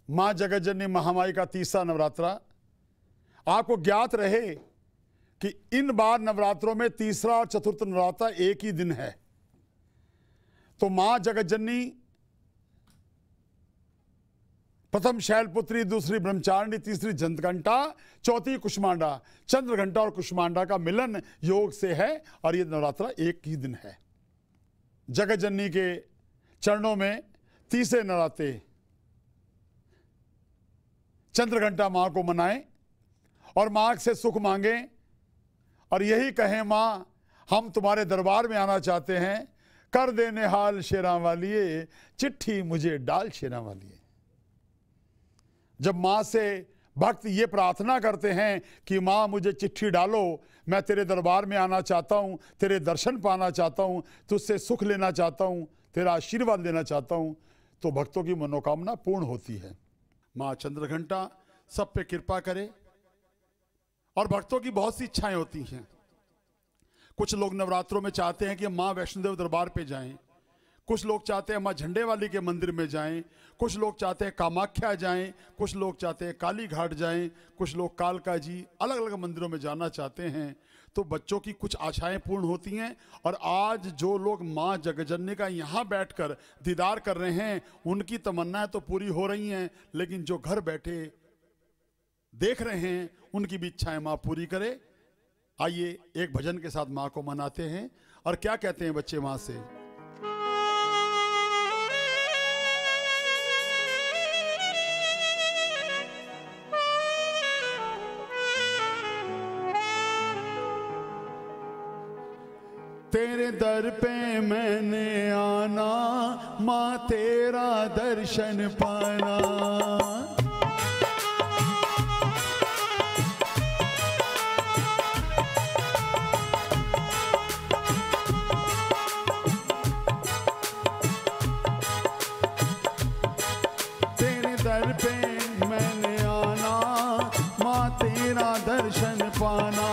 माँ जगतजननी महामाई का तीसरा नवरात्रा। आपको ज्ञात रहे कि इन बार नवरात्रों में तीसरा और चतुर्थ नवरात्रा एक ही दिन है। तो माँ जगतजननी प्रथम शैलपुत्री, दूसरी ब्रह्मचारिणी, तीसरी जंतघंटा, चौथी कुष्मांडा। चंद्रघंटा और कुष्मांडा का मिलन योग से है और ये नवरात्रा एक ही दिन है। जगतजननी के चरणों में तीसरे नवरात्रे चंद्रघंटा मां को मनाएं और मां से सुख मांगें और यही कहें, मां हम तुम्हारे दरबार में आना चाहते हैं, कर देने हाल शेरा वालिए, चिट्ठी मुझे डाल शेरा वालिए। जब मां से भक्त ये प्रार्थना करते हैं कि मां मुझे चिट्ठी डालो, मैं तेरे दरबार में आना चाहता हूं, तेरे दर्शन पाना चाहता हूं, तुझसे सुख लेना चाहता हूं, तेरा आशीर्वाद लेना चाहता हूं, तो भक्तों की मनोकामना पूर्ण होती है। मां चंद्रघंटा सब पे कृपा करे। और भक्तों की बहुत सी इच्छाएं होती हैं। कुछ लोग नवरात्रों में चाहते हैं कि मां वैष्णो देवी दरबार पे जाएं, कुछ लोग चाहते हैं मां झंडे वाली के मंदिर में जाएं, कुछ लोग चाहते हैं कामाख्या जाएं, कुछ लोग चाहते हैं काली घाट जाएं, कुछ लोग कालका जी, अलग अलग मंदिरों में जाना चाहते हैं। तो बच्चों की कुछ आशाएं पूर्ण होती हैं। और आज जो लोग मां जगतजननी का यहाँ बैठकर दीदार कर रहे हैं, उनकी तमन्नाएं तो पूरी हो रही हैं, लेकिन जो घर बैठे देख रहे हैं उनकी भी इच्छाएं मां पूरी करे। आइए एक भजन के साथ मां को मनाते हैं। और क्या कहते हैं बच्चे मां से? तेरे दर पे मैंने आना, मां तेरा दर्शन पाना। तेरे दर पे मैंने आना, मां तेरा दर्शन पाना।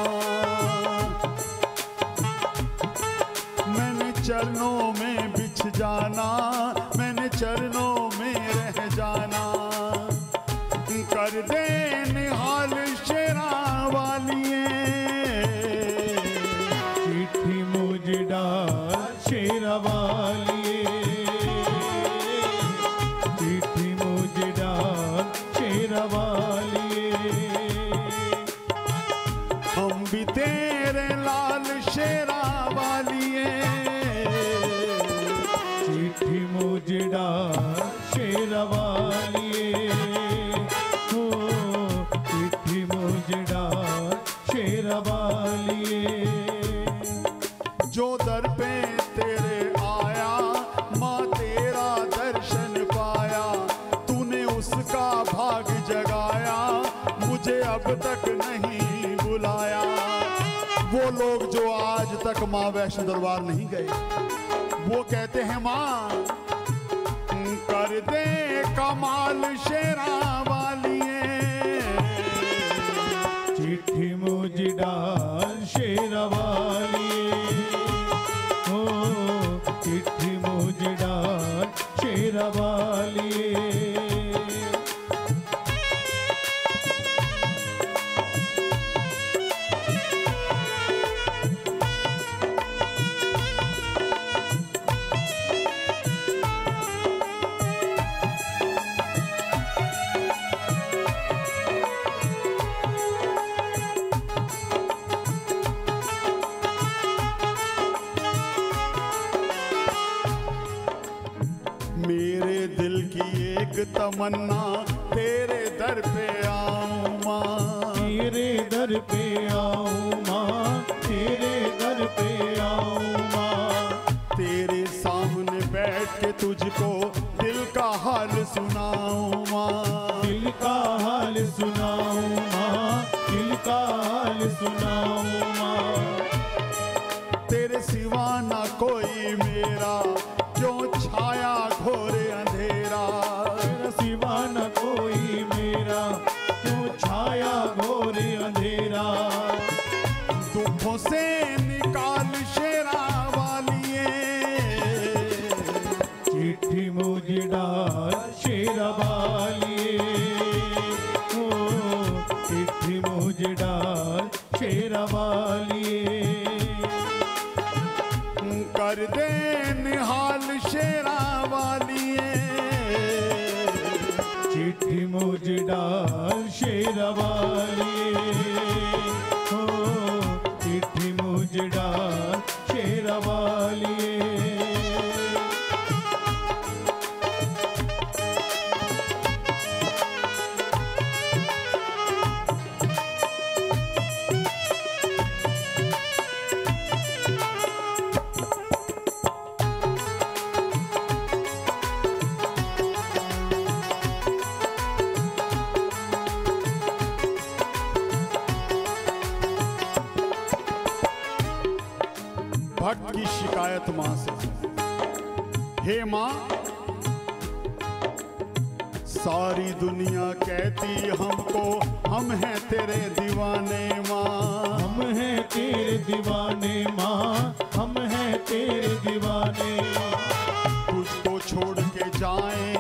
चरणों में बिछ जाना, मैंने चरणों में रह जाना। कर दे निहाल शेरा वालिए, चिट्ठी मुझे डाल शेरा वालिए, चिट्ठी मुझे डाल शेरा वालिए। हम भी तेरे लाल शेरा वालिए, चिट्ठी मुझे डाल शेरा वालिए, हो चिट्ठी मुझे डाल शेरा वालिए। जो दर पे तेरे आया, मां तेरा दर्शन पाया, तूने उसका भाग जगाया, मुझे अब तक नहीं बुलाया। वो लोग जो आज तक मां वैष्णो दरबार नहीं गए, वो कहते हैं मां कर दे कमाल शेरा वालिए, चिट्ठी मुझे डाल शेरा वालिए, हो चिट्ठी मुझे डाल शेरा वालिए। मेरे दिल की एक तमन्ना, तेरे दर पे आऊं मां, तेरे दर पे आऊं मां, तेरे दर पे आऊं मां। तेरे सामने बैठ के तुझको दिल का हाल सुनाऊं मां, दिल का हाल सुनाऊं मां, दिल का हाल सुनाऊं मां। तेरे सिवा ना कोई मेरा, क्यों छाया घोर अंधेरा। तेरा सिवा न कोई मेरा, क्यों छाया घोर अंधेरा। दुखों से निकाल शेरा वालिए, चिट्ठी मुझे डाल शेरा वालिए, मुझ डाल शेरा वालिए, कर दे निहाल शेरा वालिए, चिट्ठी मुझ डाल शेरा वालिए, हो चिट्ठी मुझ डाल शेरा वालिए। भक्त की शिकायत मां से, हे मां सारी दुनिया कहती हमको हम हैं तेरे दीवाने मां, हम हैं तेरे दीवाने माँ, हम हैं तेरे दीवाने, तुझको छोड़ के जाएं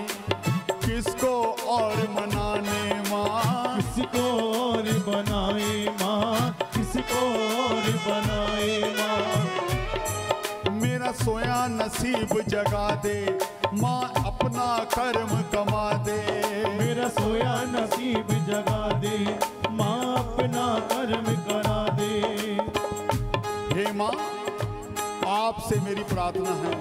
किसको और मनाने मां, किसको और बनाए माँ, किसको और बनाए माँ। मेरा सोया नसीब जगा दे मां, अपना कर्म कमा दे, मेरा सोया नसीब जगा दे माँ, अपना कर्म करा दे। हे मां आपसे मेरी प्रार्थना है,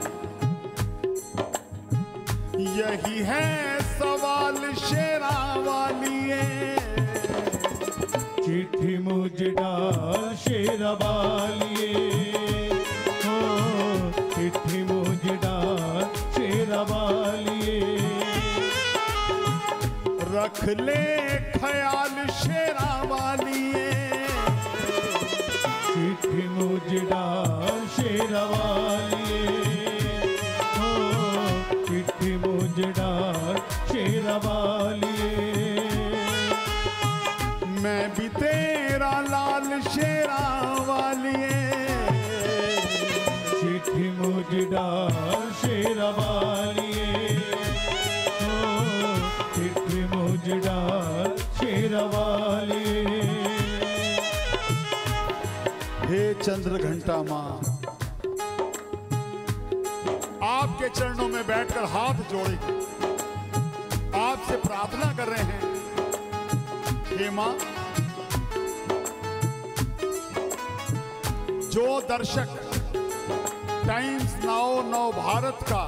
यही है सवाल शेरा वालिए, चिट्ठी मुझ डाल शेरा वालिए, हो चिट्ठी मुझ डाल शेरा वालिए, रख ले ख्याल शेरा वालिए, चिट्ठी मुझ डाल शेरा वालिए, हो चिट्ठी मुझ डाल शेरा वालिए। मैं भी तेरा लाल शेरा वालिए, चिट्ठी मुझ डाल शेरा वालिए, हो चिट्ठी मुझ डाल शेरा वालिए। हे चंद्र घंटा मां आपके चरणों में बैठकर हाथ जोड़े आपसे प्रार्थना कर रहे हैं, हे मां जो दर्शक टाइम्स नाउ नव भारत का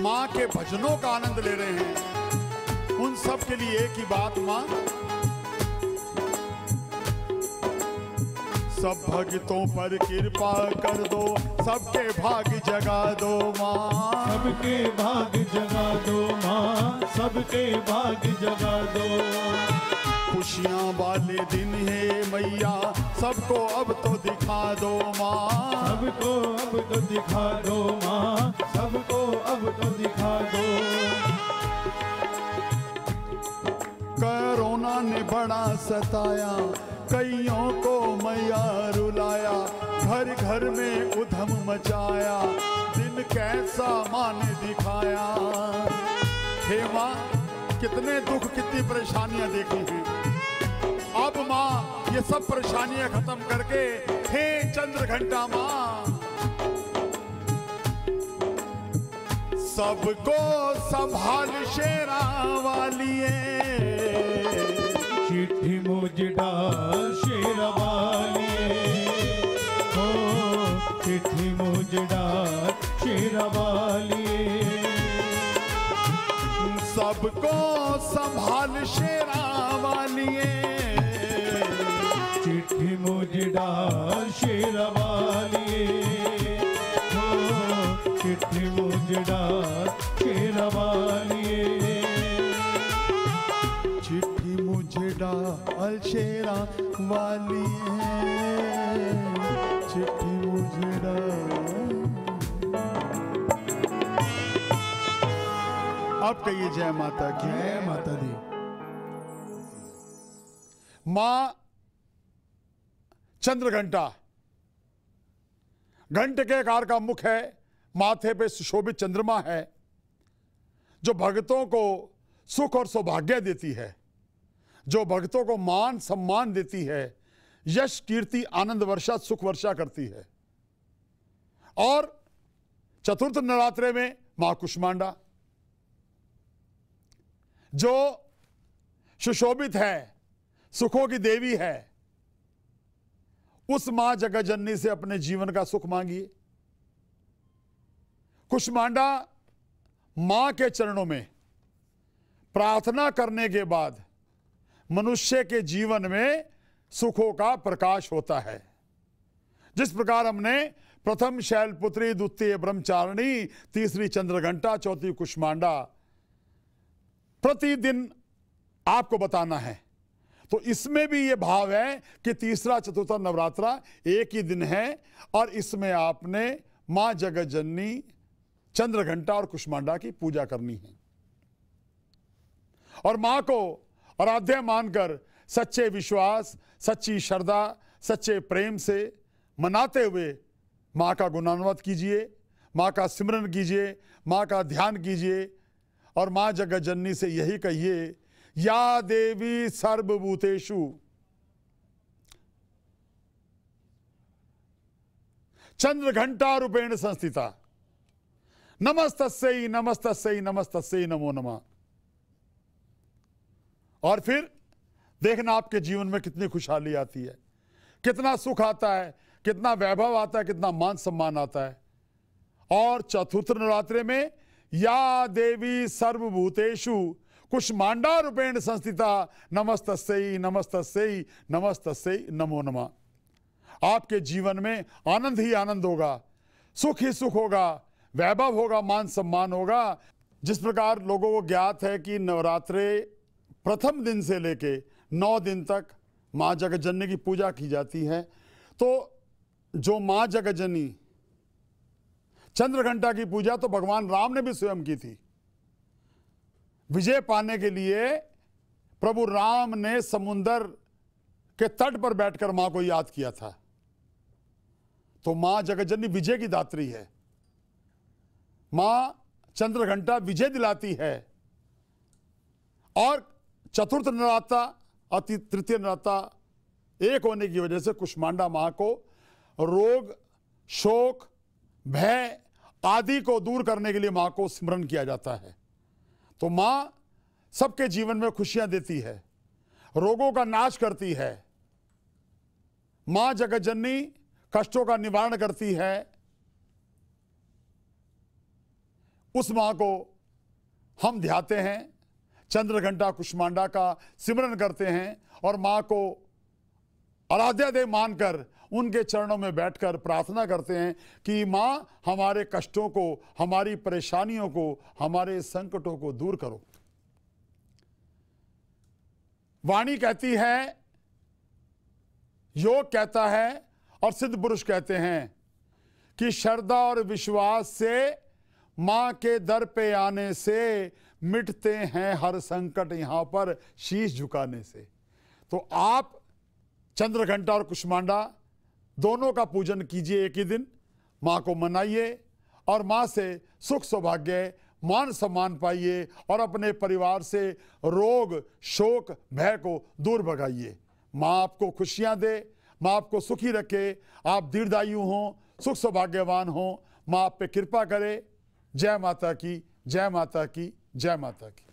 मां के भजनों का आनंद ले रहे हैं, उन सब के लिए एक ही बात मां, सब भक्तों पर कृपा कर दो, सबके भाग जगा दो मां, सबके भाग जगा दो माँ, सबके भाग जगा दो। खुशियां वाले दिन है मैया, सबको अब तो दिखा दो मां, सबको अब तो दिखा दो माँ, सबको अब तो दिखा दो। कोरोना ने बड़ा सताया, कईयों को मैया रुलाया, घर घर में उधम मचाया, दिन कैसा मां ने दिखाया। हे मां कितने दुख कितनी परेशानियां देखी हैं, अब मां ये सब परेशानियां खत्म करके हे चंद्र घंटा मां सबको संभाल शेरा वालिए, चिट्ठी मुझ डाल शेरा वालिए, हो चिट्ठी मुझ डाल शेरा वालिए, सबको संभाल शेरा वालिए, चिट्ठी मुझ डाल शेरा वालिए, हो चिट्ठी मुझ डाल शेरा वालिए, चिट्ठी मुझे डाल शेरा वालिए, चिट्ठी मुझे डाल। अब कहिए जय माता की। जय माता दी। मां चंद्र घंटा, घंट के आकार का मुख है, माथे पे सुशोभित चंद्रमा है, जो भक्तों को सुख और सौभाग्य देती है। जो भक्तों को मान सम्मान देती है, यश कीर्ति आनंद वर्षा सुख वर्षा करती है। और चतुर्थ नवरात्रे में मां कुष्मांडा जो सुशोभित है, सुखों की देवी है, उस मां जगतजननी से अपने जीवन का सुख मांगिए। कुष्मांडा मां के चरणों में प्रार्थना करने के बाद मनुष्य के जीवन में सुखों का प्रकाश होता है। जिस प्रकार हमने प्रथम शैलपुत्री, द्वितीय ब्रह्मचारिणी, तीसरी चंद्रघंटा, चौथी कुष्मांडा प्रतिदिन आपको बताना है, तो इसमें भी यह भाव है कि तीसरा चतुर्थ नवरात्रा एक ही दिन है और इसमें आपने मां जगतजननी, चंद्रघंटा और कुष्मांडा की पूजा करनी है और मां को आराध्य मानकर सच्चे विश्वास, सच्ची श्रद्धा, सच्चे प्रेम से मनाते हुए मां का गुणान्वित कीजिए, मां का सिमरन कीजिए, मां का ध्यान कीजिए और मां जगतजननी से यही कहिए, या देवी सर्वभूतेषु चंद्रघंटा रूपेण संस्थिता, नमस्तस्यै नमस्तस्यै नमस्तस्यै नमो नमः। और फिर देखना आपके जीवन में कितनी खुशहाली आती है, कितना सुख आता है, कितना वैभव आता है, कितना मान सम्मान आता है। और चतुर्थ नवरात्रे में या देवी सर्वभूतेषु कुष्मांडा रूपेण संस्थिता, नमस्तस्यै नमस्तस्यै नमस्तस्यै नमो नमः। आपके जीवन में आनंद ही आनंद होगा, सुख ही सुख होगा, वैभव होगा, मान सम्मान होगा। जिस प्रकार लोगों को ज्ञात है कि नवरात्रे प्रथम दिन से लेके 9 दिन तक मां जगतजननी की पूजा की जाती है, तो जो मां जगतजननी चंद्रघंटा की पूजा तो भगवान राम ने भी स्वयं की थी। विजय पाने के लिए प्रभु राम ने समुंदर के तट पर बैठकर मां को याद किया था। तो मां जगतजननी विजय की दात्री है। मां चंद्रघंटा विजय दिलाती है। और चतुर्थ नवरात्रा और तृतीय नवरात्रा एक होने की वजह से कुष्मांडा मां को रोग, शोक, भय आदि को दूर करने के लिए मां को स्मरण किया जाता है। तो मां सबके जीवन में खुशियां देती है, रोगों का नाश करती है। मां जगतजननी कष्टों का निवारण करती है। उस मां को हम ध्याते हैं, चंद्रघंटा कुष्मांडा का सिमरन करते हैं और मां को आराध्या देव मानकर उनके चरणों में बैठकर प्रार्थना करते हैं कि मां हमारे कष्टों को, हमारी परेशानियों को, हमारे संकटों को दूर करो। वाणी कहती है, योग कहता है और सिद्ध पुरुष कहते हैं कि श्रद्धा और विश्वास से मां के दर पे आने से मिटते हैं हर संकट, यहां पर शीश झुकाने से। तो आप चंद्रघंटा और कुष्मांडा दोनों का पूजन कीजिए एक ही दिन, मां को मनाइए और मां से सुख सौभाग्य, मान सम्मान पाइए और अपने परिवार से रोग, शोक, भय को दूर भगाइए। मां आपको खुशियां दे, मां आपको सुखी रखे, आप दीर्घायु हों, सुख सौभाग्यवान हों, मां आप पे कृपा करे। जय माता की, जय माता की, जय माता की।